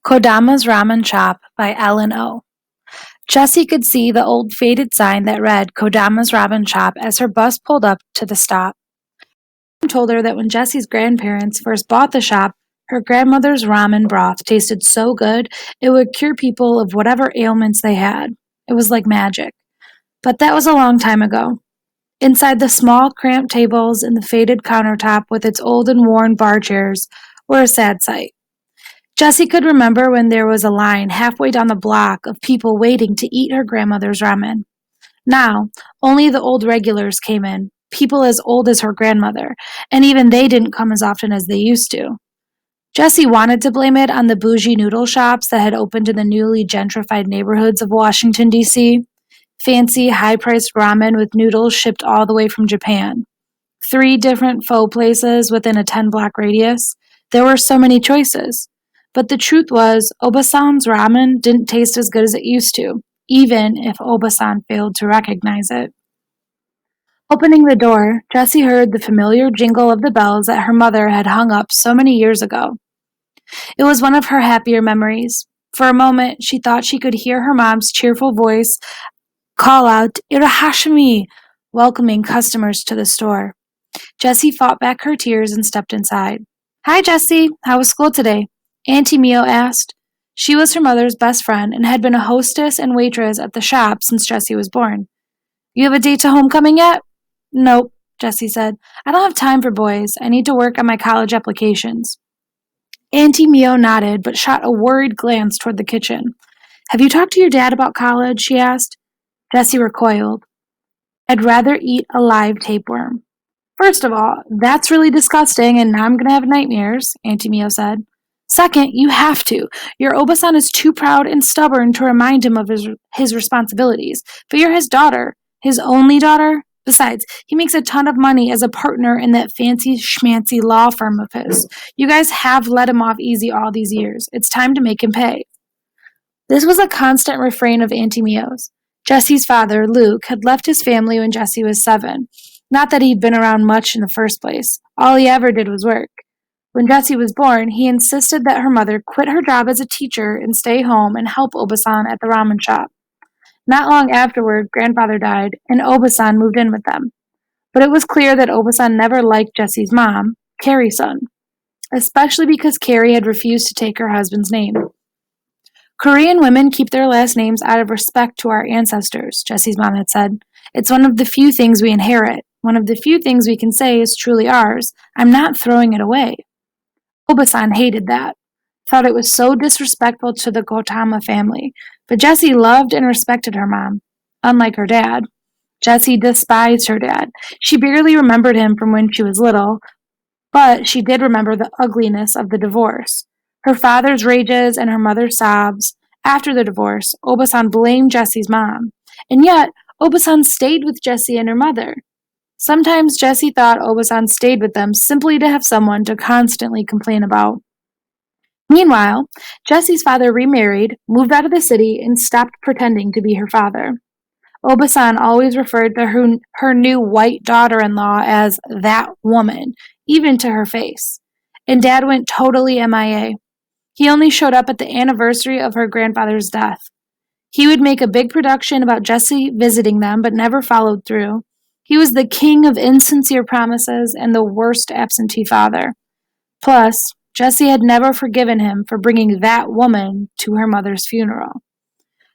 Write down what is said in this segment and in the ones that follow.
Kodama's Ramen Shop by Ellen O. Jessie could see the old faded sign that read Kodama's Ramen Shop as her bus pulled up to the stop. Someone told her that when Jessie's grandparents first bought the shop, her grandmother's ramen broth tasted so good it would cure people of whatever ailments they had. It was like magic. But that was a long time ago. Inside the small, cramped tables and the faded countertop with its old and worn bar chairs were a sad sight. Jessie could remember when there was a line halfway down the block of people waiting to eat her grandmother's ramen. Now, only the old regulars came in, people as old as her grandmother, and even they didn't come as often as they used to. Jessie wanted to blame it on the bougie noodle shops that had opened in the newly gentrified neighborhoods of Washington, D.C. Fancy, high-priced ramen with noodles shipped all the way from Japan. 3 different pho places within a 10-block radius. There were so many choices. But the truth was, Obasan's ramen didn't taste as good as it used to, even if Obasan failed to recognize it. Opening the door, Jessie heard the familiar jingle of the bells that her mother had hung up so many years ago. It was one of her happier memories. For a moment, she thought she could hear her mom's cheerful voice call out, "Irahashimi," welcoming customers to the store. Jessie fought back her tears and stepped inside. "Hi, Jessie. How was school today?" Auntie Mio asked. She was her mother's best friend and had been a hostess and waitress at the shop since Jessie was born. "You have a date to homecoming yet?" "Nope," Jessie said. "I don't have time for boys. I need to work on my college applications." Auntie Mio nodded, but shot a worried glance toward the kitchen. "Have you talked to your dad about college?" she asked. Jessie recoiled. "I'd rather eat a live tapeworm." "First of all, that's really disgusting, and now I'm going to have nightmares," Auntie Mio said. "Second, you have to. Your Obasan is too proud and stubborn to remind him of his responsibilities. But you're his daughter. His only daughter? Besides, he makes a ton of money as a partner in that fancy schmancy law firm of his. You guys have let him off easy all these years. It's time to make him pay." This was a constant refrain of Auntie Mio's. Jessie's father, Luke, had left his family when Jessie was 7. Not that he'd been around much in the first place. All he ever did was work. When Jessie was born, he insisted that her mother quit her job as a teacher and stay home and help Obasan at the ramen shop. Not long afterward, grandfather died, and Obasan moved in with them. But it was clear that Obasan never liked Jessie's mom, Carrie-san, especially because Carrie had refused to take her husband's name. "Korean women keep their last names out of respect to our ancestors," Jessie's mom had said. "It's one of the few things we inherit. One of the few things we can say is truly ours. I'm not throwing it away." Obasan hated that, thought it was so disrespectful to the Kodama family, but Jessie loved and respected her mom, unlike her dad. Jessie despised her dad. She barely remembered him from when she was little, but she did remember the ugliness of the divorce. Her father's rages and her mother's sobs. After the divorce, Obasan blamed Jessie's mom, and yet Obasan stayed with Jessie and her mother. Sometimes Jessie thought Obasan stayed with them simply to have someone to constantly complain about. Meanwhile, Jessie's father remarried, moved out of the city, and stopped pretending to be her father. Obasan always referred to her new white daughter-in-law as "that woman," even to her face. And Dad went totally MIA. He only showed up at the anniversary of her grandfather's death. He would make a big production about Jessie visiting them, but never followed through. He was the king of insincere promises and the worst absentee father. Plus, Jessie had never forgiven him for bringing that woman to her mother's funeral.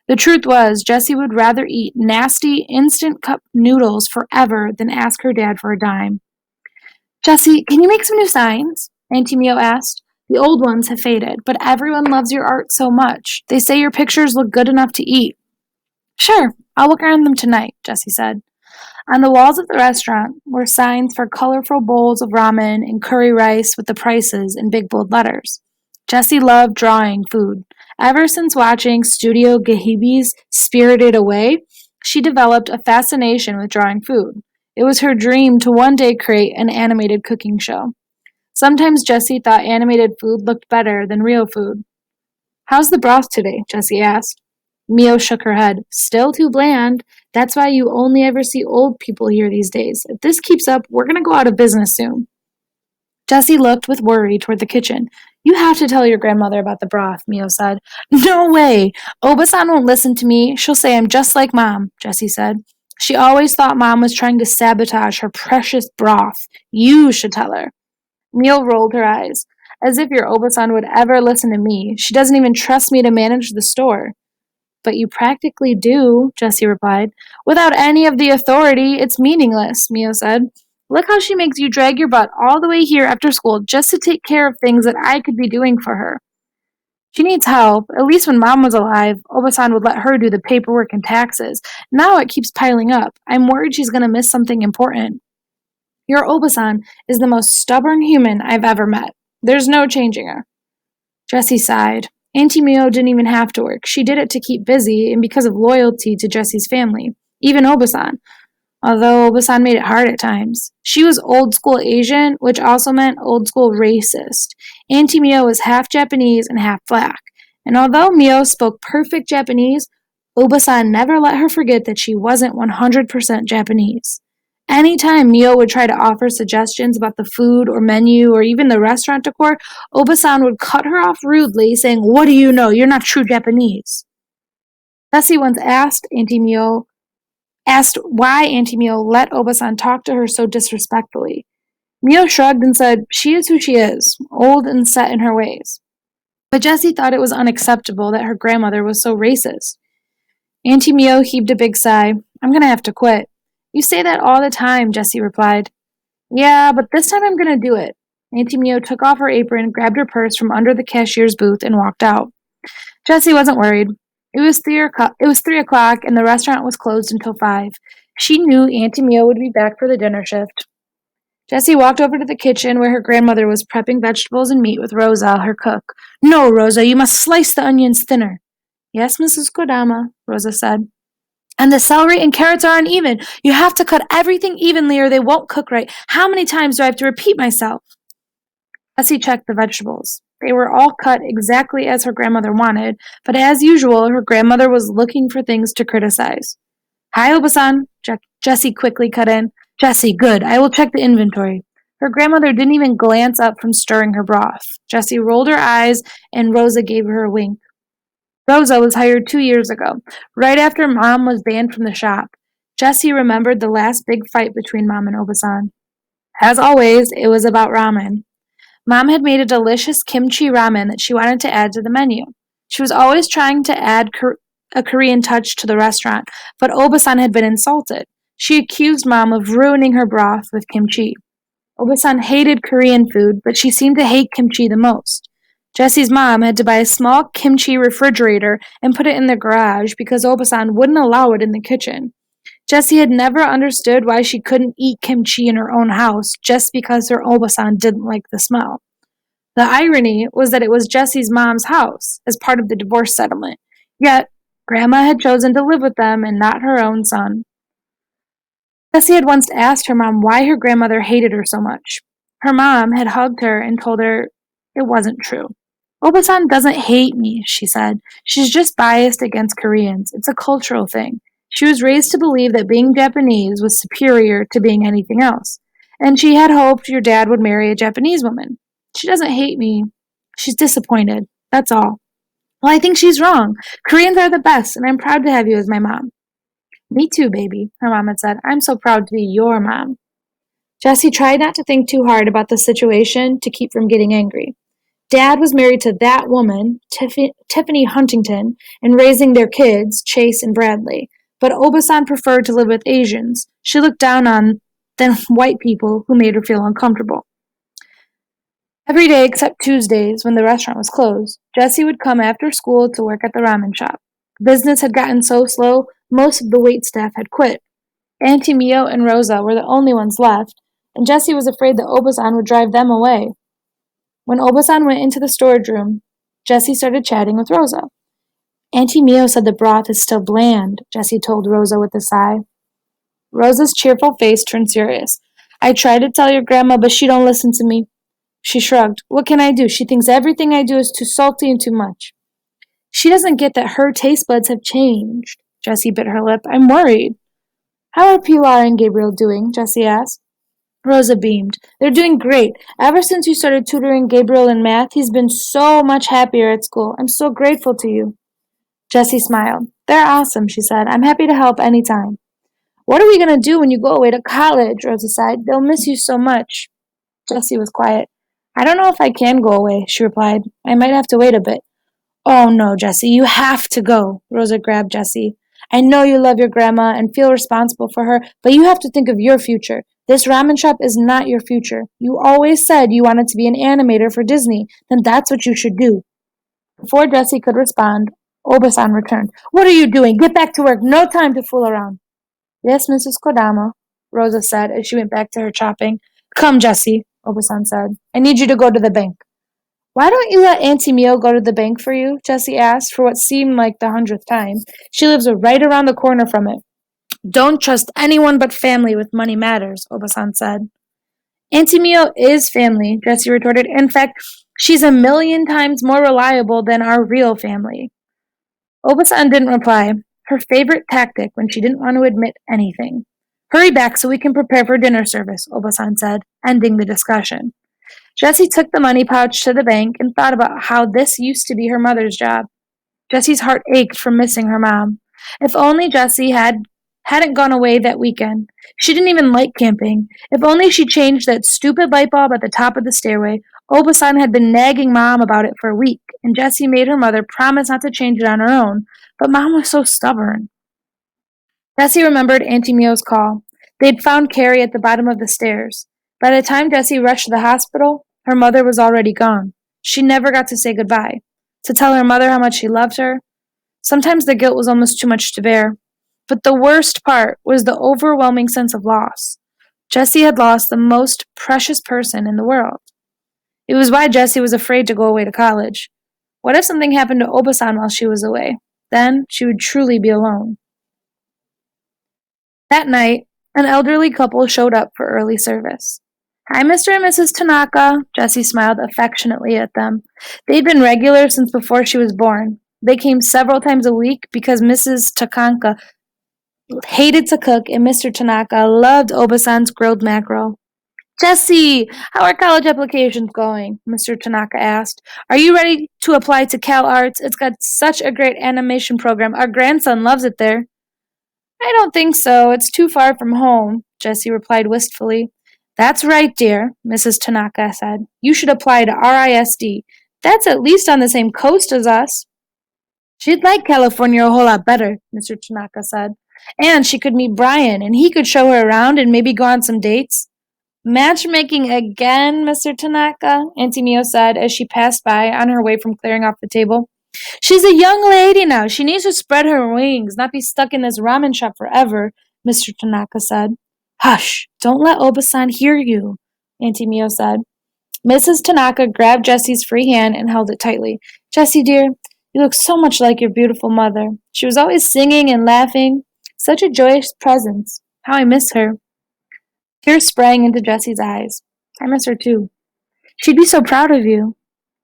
The truth was, Jessie would rather eat nasty, instant cup noodles forever than ask her dad for a dime. "Jessie, can you make some new signs?" Auntie Mio asked. "The old ones have faded, but everyone loves your art so much. They say your pictures look good enough to eat." "Sure, I'll work on them tonight," Jessie said. On the walls of the restaurant were signs for colorful bowls of ramen and curry rice with the prices in big bold letters. Jessie loved drawing food. Ever since watching Studio Ghibli's Spirited Away, she developed a fascination with drawing food. It was her dream to one day create an animated cooking show. Sometimes Jessie thought animated food looked better than real food. "How's the broth today?" Jessie asked. Mio shook her head. "Still too bland. That's why you only ever see old people here these days. If this keeps up, we're going to go out of business soon." Jessie looked with worry toward the kitchen. You have to tell your grandmother about the broth, Mio said. No way! Obasan won't listen to me. She'll say I'm just like Mom, Jessie said. She always thought Mom was trying to sabotage her precious broth. You should tell her. Mio rolled her eyes. As if your Obasan would ever listen to me. She doesn't even trust me to manage the store. But you practically do, Jessie replied. Without any of the authority, it's meaningless, Mio said. Look how she makes you drag your butt all the way here after school just to take care of things that I could be doing for her. She needs help. At least when Mom was alive, Obasan would let her do the paperwork and taxes. Now it keeps piling up. I'm worried she's going to miss something important. Your Obasan is the most stubborn human I've ever met. There's no changing her. Jessie sighed. Auntie Mio didn't even have to work. She did it to keep busy and because of loyalty to Jessie's family. Even Obasan, although Obasan made it hard at times. She was old school Asian, which also meant old school racist. Auntie Mio was half Japanese and half black. And although Mio spoke perfect Japanese, Obasan never let her forget that she wasn't 100% Japanese. Anytime Mio would try to offer suggestions about the food or menu or even the restaurant decor, Obasan would cut her off rudely, saying, What do you know? You're not true Japanese. Jessie once asked why Auntie Mio let Obasan talk to her so disrespectfully. Mio shrugged and said, She is who she is, old and set in her ways. But Jessie thought it was unacceptable that her grandmother was so racist. Auntie Mio heaved a big sigh. I'm going to have to quit. You say that all the time, Jessie replied. Yeah, but this time I'm going to do it. Auntie Mio took off her apron, grabbed her purse from under the cashier's booth, and walked out. Jessie wasn't worried. It was 3 o'clock, and the restaurant was closed until 5. She knew Auntie Mio would be back for the dinner shift. Jessie walked over to the kitchen where her grandmother was prepping vegetables and meat with Rosa, her cook. No, Rosa, you must slice the onions thinner. Yes, Mrs. Kodama, Rosa said. And the celery and carrots are uneven. You have to cut everything evenly or they won't cook right. How many times do I have to repeat myself? Jessie checked the vegetables. They were all cut exactly as her grandmother wanted, but as usual, her grandmother was looking for things to criticize. Hi, Obasan, Jessie quickly cut in. Jessie, good. I will check the inventory. Her grandmother didn't even glance up from stirring her broth. Jessie rolled her eyes, and Rosa gave her a wink. Rosa was hired 2 years ago, right after Mom was banned from the shop. Jessie remembered the last big fight between Mom and Obasan. As always, it was about ramen. Mom had made a delicious kimchi ramen that she wanted to add to the menu. She was always trying to add a Korean touch to the restaurant, but Obasan had been insulted. She accused Mom of ruining her broth with kimchi. Obasan hated Korean food, but she seemed to hate kimchi the most. Jessie's mom had to buy a small kimchi refrigerator and put it in the garage because Obasan wouldn't allow it in the kitchen. Jessie had never understood why she couldn't eat kimchi in her own house just because her Obasan didn't like the smell. The irony was that it was Jessie's mom's house as part of the divorce settlement, yet Grandma had chosen to live with them and not her own son. Jessie had once asked her mom why her grandmother hated her so much. Her mom had hugged her and told her it wasn't true. Obasan doesn't hate me, she said. She's just biased against Koreans. It's a cultural thing. She was raised to believe that being Japanese was superior to being anything else, and she had hoped your dad would marry a Japanese woman. She doesn't hate me. She's disappointed. That's all. Well, I think she's wrong. Koreans are the best, and I'm proud to have you as my mom. Me too, baby, her mom had said. I'm so proud to be your mom. Jessie tried not to think too hard about the situation to keep from getting angry. Dad was married to that woman, Tiffany Huntington, and raising their kids, Chase and Bradley. But Obasan preferred to live with Asians. She looked down on them white people who made her feel uncomfortable. Every day except Tuesdays, when the restaurant was closed, Jessie would come after school to work at the ramen shop. Business had gotten so slow, most of the waitstaff had quit. Auntie Mio and Rosa were the only ones left, and Jessie was afraid that Obasan would drive them away. When Obasan went into the storage room, Jessie started chatting with Rosa. Auntie Mio said the broth is still bland, Jessie told Rosa with a sigh. Rosa's cheerful face turned serious. I tried to tell your grandma, but she don't listen to me. She shrugged. What can I do? She thinks everything I do is too salty and too much. She doesn't get that her taste buds have changed. Jessie bit her lip. I'm worried. How are Pilar and Gabriel doing? Jessie asked. Rosa beamed. They're doing great. Ever since you started tutoring Gabriel in math, he's been so much happier at school. I'm so grateful to you. Jessie smiled. They're awesome, she said. I'm happy to help any time. What are we going to do when you go away to college? Rosa sighed. They'll miss you so much. Jessie was quiet. I don't know if I can go away, she replied. I might have to wait a bit. Oh no, Jessie, you have to go. Rosa grabbed Jessie. I know you love your grandma and feel responsible for her, but you have to think of your future. This ramen shop is not your future. You always said you wanted to be an animator for Disney. Then that's what you should do. Before Jessie could respond, Obasan returned. What are you doing? Get back to work. No time to fool around. Yes, Mrs. Kodama, Rosa said as she went back to her chopping. Come, Jessie, Obasan said. I need you to go to the bank. Why don't you let Auntie Mio go to the bank for you? Jessie asked for what seemed like the 100th time. She lives right around the corner from it. Don't trust anyone but family with money matters, Obasan said. Auntie Mio is family, Jessie retorted. In fact, she's a million times more reliable than our real family. Obasan didn't reply, her favorite tactic when she didn't want to admit anything. Hurry back so we can prepare for dinner service, Obasan said, ending the discussion. Jessie took the money pouch to the bank and thought about how this used to be her mother's job. Jessie's heart ached from missing her mom. If only Jessie hadn't gone away that weekend. She didn't even like camping. If only she changed that stupid light bulb at the top of the stairway. Obasan had been nagging Mom about it for a week, and Jessie made her mother promise not to change it on her own, but Mom was so stubborn. Jessie remembered Auntie Mio's call. They'd found Carrie at the bottom of the stairs. By the time Jessie rushed to the hospital, her mother was already gone. She never got to say goodbye, to tell her mother how much she loved her. Sometimes the guilt was almost too much to bear. But the worst part was the overwhelming sense of loss. Jessie had lost the most precious person in the world. It was why Jessie was afraid to go away to college. What if something happened to Obasan while she was away? Then she would truly be alone. That night, an elderly couple showed up for early service. Hi, Mr. and Mrs. Tanaka, Jessie smiled affectionately at them. They'd been regulars since before she was born. They came several times a week because Mrs. Takanka hated to cook and Mr. Tanaka loved Obasan's grilled mackerel. Jessie, how are college applications going? Mr. Tanaka asked. Are you ready to apply to Cal Arts? It's got such a great animation program. Our grandson loves it there. I don't think so. It's too far from home, Jessie replied wistfully. That's right, dear, Mrs. Tanaka said. You should apply to RISD. That's at least on the same coast as us. She'd like California a whole lot better, Mr. Tanaka said. And she could meet Brian, and he could show her around and maybe go on some dates. Matchmaking again, Mr. Tanaka, Auntie Mio said as she passed by on her way from clearing off the table. She's a young lady now. She needs to spread her wings, not be stuck in this ramen shop forever, Mr. Tanaka said. Hush, don't let Obasan hear you, Auntie Mio said. Mrs. Tanaka grabbed Jessie's free hand and held it tightly. Jessie, dear, you look so much like your beautiful mother. She was always singing and laughing. Such a joyous presence. How I miss her. Tears sprang into Jessie's eyes. I miss her too. She'd be so proud of you.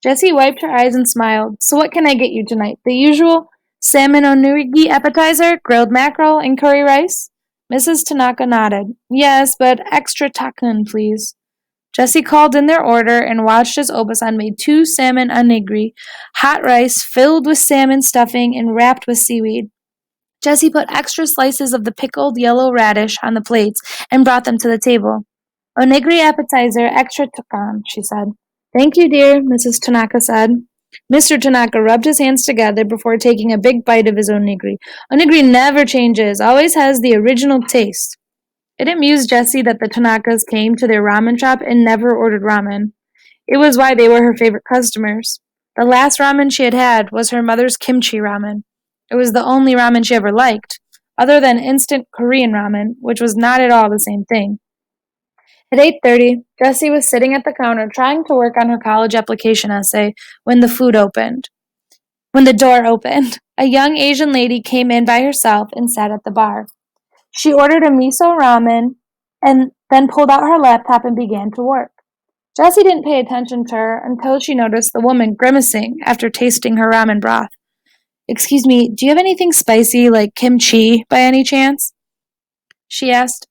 Jessie wiped her eyes and smiled. So what can I get you tonight? The usual salmon onigiri appetizer, grilled mackerel, and curry rice? Mrs. Tanaka nodded. Yes, but extra takun, please. Jessie called in their order and watched as Obasan made 2 salmon onigiri, hot rice filled with salmon stuffing and wrapped with seaweed. Jessie put extra slices of the pickled yellow radish on the plates and brought them to the table. Onigiri appetizer, extra takun, she said. Thank you, dear, Mrs. Tanaka said. Mr. Tanaka rubbed his hands together before taking a big bite of his onigiri. Onigiri never changes, always has the original taste. It amused Jessie that the Tanakas came to their ramen shop and never ordered ramen. It was why they were her favorite customers. The last ramen she had had was her mother's kimchi ramen. It was the only ramen she ever liked, other than instant Korean ramen, which was not at all the same thing. At 8:30, Jessie was sitting at the counter trying to work on her college application essay when the door opened. A young Asian lady came in by herself and sat at the bar. She ordered a miso ramen and then pulled out her laptop and began to work. Jessie didn't pay attention to her until she noticed the woman grimacing after tasting her ramen broth. Excuse me, do you have anything spicy like kimchi by any chance? She asked.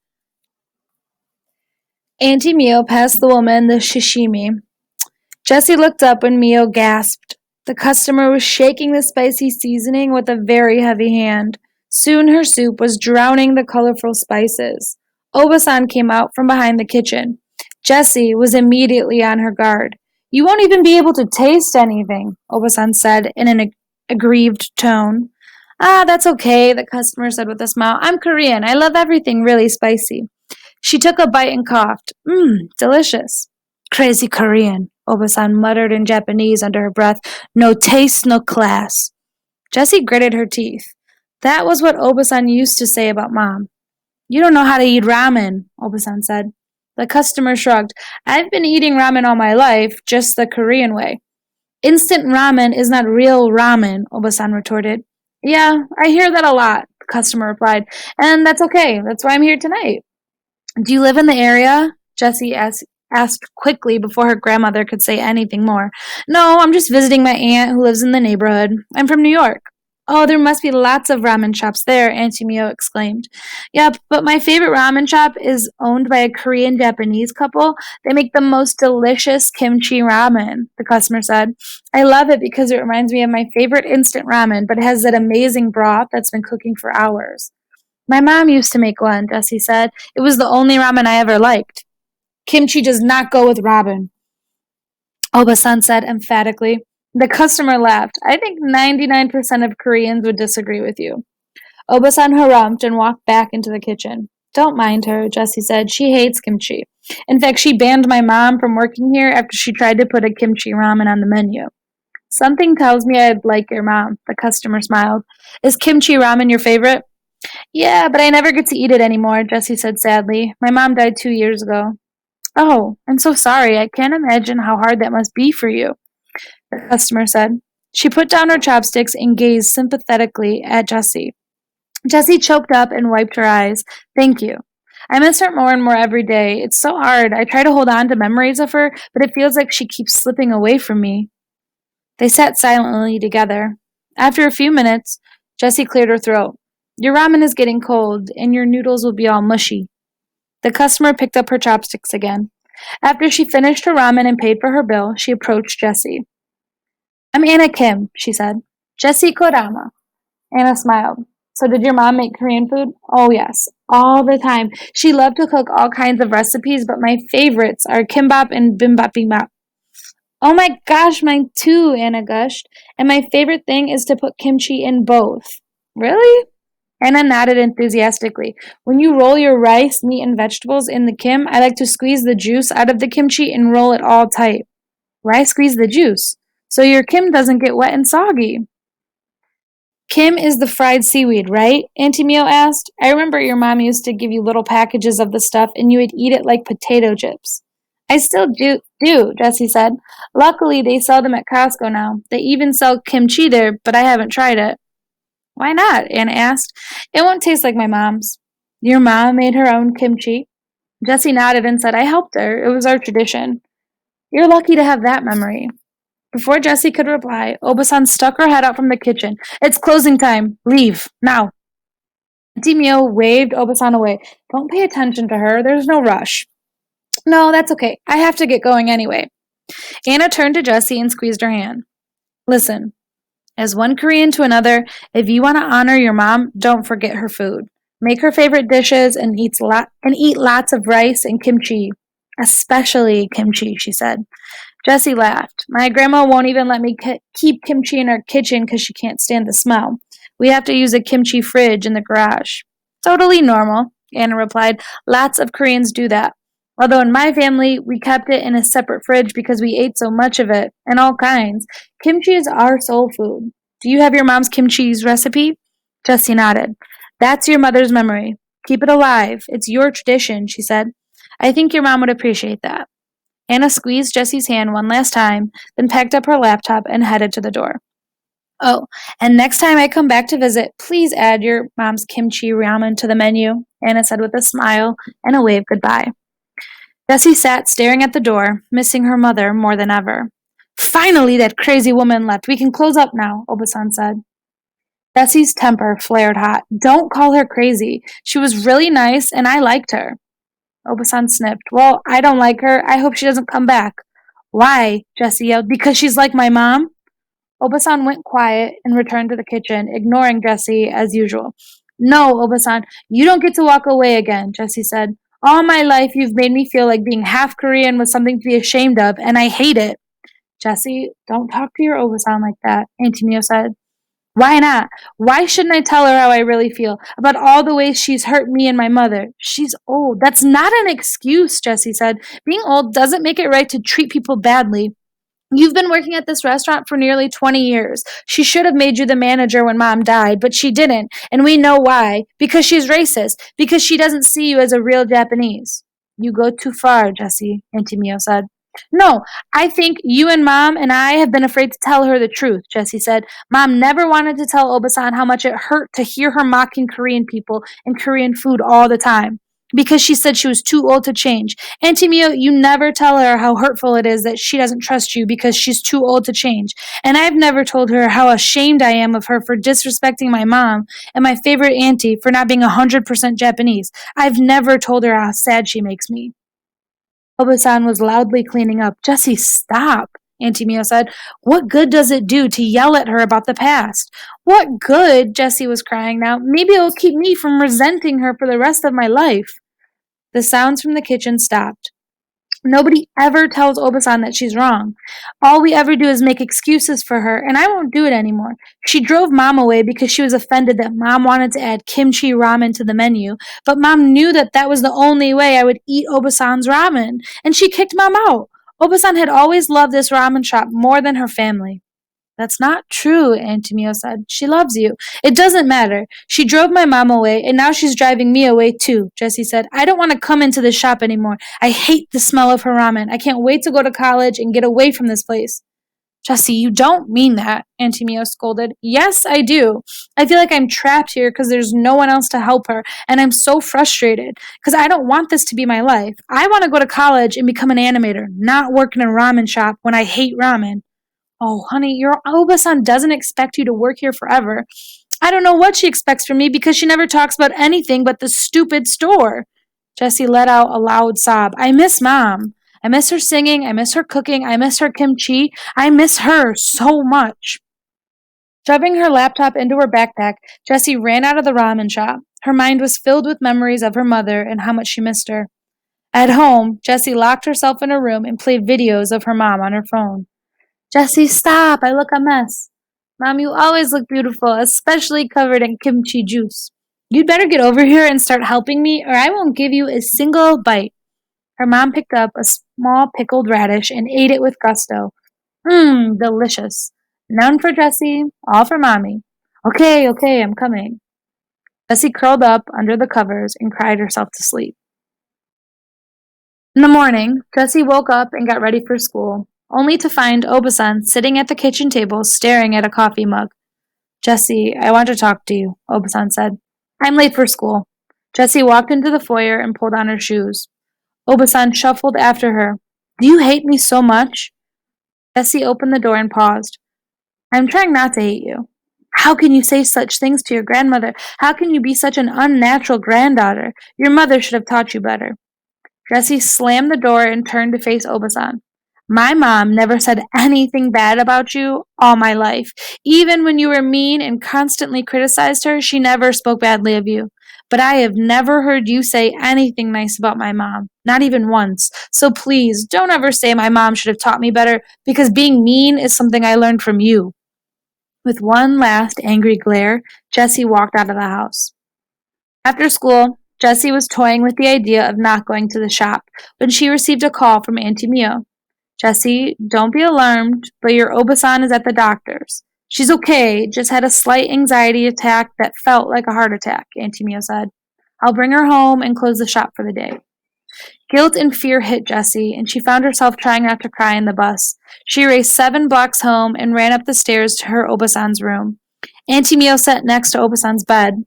Auntie Mio passed the woman the sashimi. Jessie looked up when Mio gasped. The customer was shaking the spicy seasoning with a very heavy hand. Soon her soup was drowning the colorful spices. Obasan came out from behind the kitchen. Jessie was immediately on her guard. You won't even be able to taste anything, Obasan said in an aggrieved tone. Ah, that's okay, the customer said with a smile. I'm Korean. I love everything really spicy. She took a bite and coughed. Delicious. Crazy Korean, Obasan muttered in Japanese under her breath. No taste, no class. Jessie gritted her teeth. That was what Obasan used to say about Mom. You don't know how to eat ramen, Obasan said. The customer shrugged. I've been eating ramen all my life, just the Korean way. Instant ramen is not real ramen, Obasan retorted. Yeah, I hear that a lot, the customer replied. And that's okay. That's why I'm here tonight. Do you live in the area? Jessie asked quickly before her grandmother could say anything more. No, I'm just visiting my aunt who lives in the neighborhood. I'm from New York. Oh, there must be lots of ramen shops there, Auntie Mio exclaimed. Yep, but my favorite ramen shop is owned by a Korean-Japanese couple. They make the most delicious kimchi ramen, the customer said. I love it because it reminds me of my favorite instant ramen, but it has that amazing broth that's been cooking for hours. My mom used to make one, Jessie said. It was the only ramen I ever liked. Kimchi does not go with ramen, Obasan said emphatically. The customer laughed. I think 99% of Koreans would disagree with you. Obasan harumphed and walked back into the kitchen. Don't mind her, Jessie said. She hates kimchi. In fact, she banned my mom from working here after she tried to put a kimchi ramen on the menu. Something tells me I'd like your mom, the customer smiled. Is kimchi ramen your favorite? Yeah, but I never get to eat it anymore, Jessie said sadly. My mom died 2 years ago. Oh, I'm so sorry. I can't imagine how hard that must be for you, the customer said. She put down her chopsticks and gazed sympathetically at Jessie. Jessie choked up and wiped her eyes. Thank you. I miss her more and more every day. It's so hard. I try to hold on to memories of her, but it feels like she keeps slipping away from me. They sat silently together. After a few minutes, Jessie cleared her throat. Your ramen is getting cold, and your noodles will be all mushy. The customer picked up her chopsticks again. After she finished her ramen and paid for her bill, she approached Jessie. I'm Anna Kim, she said. Jessie Kodama. Anna smiled. So did your mom make Korean food? Oh, yes. All the time. She loved to cook all kinds of recipes, but my favorites are kimbap and bimbap. Oh my gosh, mine too, Anna gushed. And my favorite thing is to put kimchi in both. Really? Anna nodded enthusiastically. When you roll your rice, meat, and vegetables in the kim, I like to squeeze the juice out of the kimchi and roll it all tight. Why squeeze the juice? So your kim doesn't get wet and soggy. Kim is the fried seaweed, right? Auntie Mio asked. I remember your mom used to give you little packages of the stuff and you would eat it like potato chips. I still do, Jessie said. Luckily, they sell them at Costco now. They even sell kimchi there, but I haven't tried it. Why not? Anna asked. It won't taste like my mom's. Your mom made her own kimchi? Jessie nodded and said, I helped her. It was our tradition. You're lucky to have that memory. Before Jessie could reply, Obasan stuck her head out from the kitchen. It's closing time. Leave. Now. Auntie Mio waved Obasan away. Don't pay attention to her. There's no rush. No, that's okay. I have to get going anyway. Anna turned to Jessie and squeezed her hand. Listen, as one Korean to another, if you want to honor your mom, don't forget her food. Make her favorite dishes and eat lots of rice and kimchi. Especially kimchi, she said. Jessie laughed. My grandma won't even let me keep kimchi in our kitchen because she can't stand the smell. We have to use a kimchi fridge in the garage. Totally normal, Anna replied. Lots of Koreans do that. Although in my family, we kept it in a separate fridge because we ate so much of it, and all kinds. Kimchi is our soul food. Do you have your mom's kimchi's recipe? Jessie nodded. That's your mother's memory. Keep it alive. It's your tradition, she said. I think your mom would appreciate that. Anna squeezed Jessie's hand one last time, then packed up her laptop and headed to the door. Oh, and next time I come back to visit, please add your mom's kimchi ramen to the menu, Anna said with a smile and a wave goodbye. Jessie sat staring at the door, missing her mother more than ever. Finally, that crazy woman left. We can close up now, Obasan said. Jessie's temper flared hot. Don't call her crazy. She was really nice, and I liked her. Obasan sniffed. Well, I don't like her. I hope she doesn't come back. Why? Jessie yelled. Because she's like my mom? Obasan went quiet and returned to the kitchen, ignoring Jessie as usual. No, Obasan, you don't get to walk away again, Jessie said. All my life you've made me feel like being half Korean was something to be ashamed of, and I hate it. Jessie, don't talk to your Obasan like that, Auntie Mio said. Why not? Why shouldn't I tell her how I really feel about all the ways she's hurt me and my mother? She's old. That's not an excuse, Jessie said. Being old doesn't make it right to treat people badly. You've been working at this restaurant for nearly 20 years. She should have made you the manager when Mom died, but she didn't, and we know why. Because she's racist. Because she doesn't see you as a real Japanese. You go too far, Jessie, Auntie Mio said. No, I think you and Mom and I have been afraid to tell her the truth, Jessie said. Mom never wanted to tell Obasan how much it hurt to hear her mocking Korean people and Korean food all the time. Because she said she was too old to change. Auntie Mio, you never tell her how hurtful it is that she doesn't trust you because she's too old to change. And I've never told her how ashamed I am of her for disrespecting my mom and my favorite auntie for not being 100% Japanese. I've never told her how sad she makes me. Obasan was loudly cleaning up. Jessie, stop, Auntie Mio said. What good does it do to yell at her about the past? What good? Jessie was crying now. Maybe it will keep me from resenting her for the rest of my life. The sounds from the kitchen stopped. Nobody ever tells Obasan that she's wrong. All we ever do is make excuses for her, and I won't do it anymore. She drove Mom away because she was offended that Mom wanted to add kimchi ramen to the menu, but Mom knew that that was the only way I would eat Obasan's ramen, and she kicked Mom out. Obasan had always loved this ramen shop more than her family. That's not true, Auntie Mio said. She loves you. It doesn't matter. She drove my mom away, and now she's driving me away too, Jessie said. I don't want to come into this shop anymore. I hate the smell of her ramen. I can't wait to go to college and get away from this place. Jessie, you don't mean that, Auntie Mio scolded. Yes, I do. I feel like I'm trapped here because there's no one else to help her, and I'm so frustrated because I don't want this to be my life. I want to go to college and become an animator, not work in a ramen shop when I hate ramen. Oh, honey, your Oba-san doesn't expect you to work here forever. I don't know what she expects from me because she never talks about anything but the stupid store. Jessie let out a loud sob. I miss Mom. I miss her singing. I miss her cooking. I miss her kimchi. I miss her so much. Shoving her laptop into her backpack, Jessie ran out of the ramen shop. Her mind was filled with memories of her mother and how much she missed her. At home, Jessie locked herself in her room and played videos of her mom on her phone. Jessie, stop! I look a mess. Mom, you always look beautiful, especially covered in kimchi juice. You'd better get over here and start helping me, or I won't give you a single bite. Her mom picked up a small pickled radish and ate it with gusto. Delicious. None for Jessie, all for Mommy. Okay, I'm coming. Jessie curled up under the covers and cried herself to sleep. In the morning, Jessie woke up and got ready for school, only to find Obasan sitting at the kitchen table staring at a coffee mug. Jessie, I want to talk to you, Obasan said. I'm late for school. Jessie walked into the foyer and pulled on her shoes. Obasan shuffled after her. Do you hate me so much? Jessie opened the door and paused. I'm trying not to hate you. How can you say such things to your grandmother? How can you be such an unnatural granddaughter? Your mother should have taught you better. Jessie slammed the door and turned to face Obasan. My mom never said anything bad about you all my life. Even when you were mean and constantly criticized her, she never spoke badly of you. But I have never heard you say anything nice about my mom, not even once. So please, don't ever say my mom should have taught me better, because being mean is something I learned from you. With one last angry glare, Jessie walked out of the house. After school, Jessie was toying with the idea of not going to the shop when she received a call from Auntie Mio. Jessie, don't be alarmed, but your Obasan is at the doctor's. She's okay, just had a slight anxiety attack that felt like a heart attack, Auntie Mio said. I'll bring her home and close the shop for the day. Guilt and fear hit Jessie, and she found herself trying not to cry in the bus. She raced 7 blocks home and ran up the stairs to her Obasan's room. Auntie Mio sat next to Obasan's bed.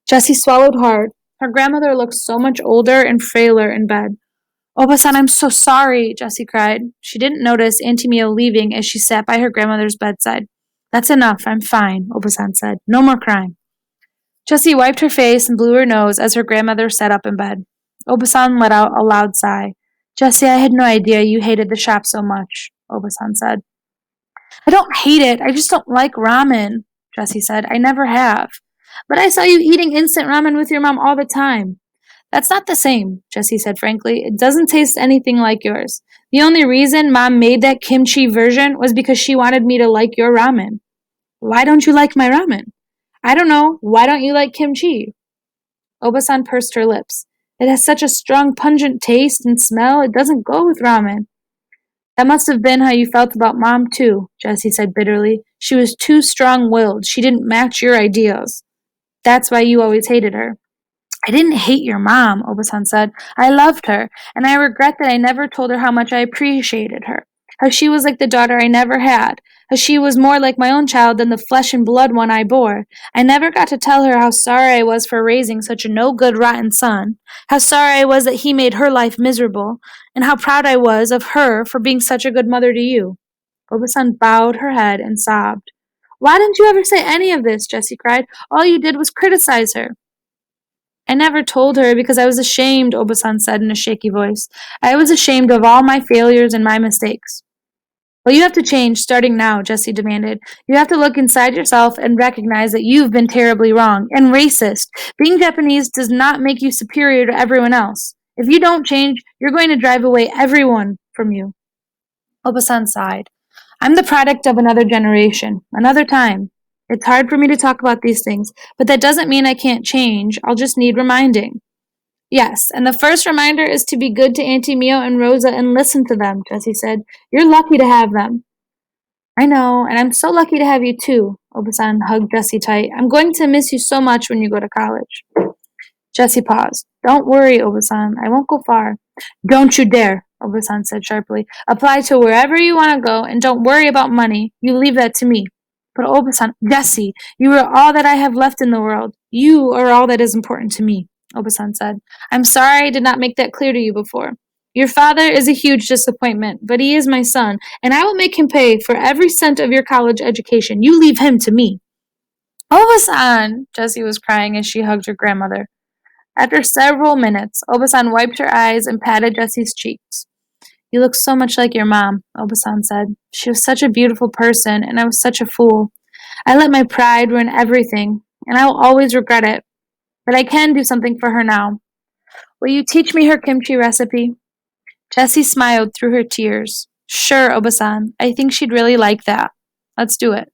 Jessie swallowed hard. Her grandmother looked so much older and frailer in bed. Obasan, I'm so sorry, Jessie cried. She didn't notice Auntie Mio leaving as she sat by her grandmother's bedside. That's enough, I'm fine, Obasan said. No more crying. Jessie wiped her face and blew her nose as her grandmother sat up in bed. Obasan let out a loud sigh. Jessie, I had no idea you hated the shop so much, Obasan said. I don't hate it, I just don't like ramen, Jessie said. I never have. But I saw you eating instant ramen with your mom all the time. That's not the same, Jessie said frankly. It doesn't taste anything like yours. The only reason Mom made that kimchi version was because she wanted me to like your ramen. Why don't you like my ramen? I don't know. Why don't you like kimchi? Obasan pursed her lips. It has such a strong, pungent taste and smell, it doesn't go with ramen. That must have been how you felt about Mom, too, Jessie said bitterly. She was too strong-willed. She didn't match your ideas. That's why you always hated her. I didn't hate your mom, Obasan said. I loved her, and I regret that I never told her how much I appreciated her. How she was like the daughter I never had. How she was more like my own child than the flesh and blood one I bore. I never got to tell her how sorry I was for raising such a no-good, rotten son. How sorry I was that he made her life miserable. And how proud I was of her for being such a good mother to you. Obasan bowed her head and sobbed. Why didn't you ever say any of this? Jessie cried. All you did was criticize her. I never told her because I was ashamed, Obasan said in a shaky voice. I was ashamed of all my failures and my mistakes. Well, you have to change starting now, Jessie demanded. You have to look inside yourself and recognize that you've been terribly wrong and racist. Being Japanese does not make you superior to everyone else. If you don't change, you're going to drive away everyone from you. Obasan sighed. I'm the product of another generation, another time. It's hard for me to talk about these things, but that doesn't mean I can't change. I'll just need reminding. Yes, and the first reminder is to be good to Auntie Mio and Rosa and listen to them, Jessie said. You're lucky to have them. I know, and I'm so lucky to have you too. Obasan hugged Jessie tight. I'm going to miss you so much when you go to college. Jessie paused. Don't worry, Obasan. I won't go far. Don't you dare, Obasan said sharply. Apply to wherever you want to go, and don't worry about money. You leave that to me. But Obasan, Jessie, you are all that I have left in the world. You are all that is important to me, Obasan said. I'm sorry I did not make that clear to you before. Your father is a huge disappointment, but he is my son, and I will make him pay for every cent of your college education. You leave him to me. Obasan, Jessie was crying as she hugged her grandmother. After several minutes, Obasan wiped her eyes and patted Jessie's cheeks. You look so much like your mom, Obasan said. She was such a beautiful person, and I was such a fool. I let my pride ruin everything, and I will always regret it. But I can do something for her now. Will you teach me her kimchi recipe? Jessie smiled through her tears. Sure, Obasan. I think she'd really like that. Let's do it.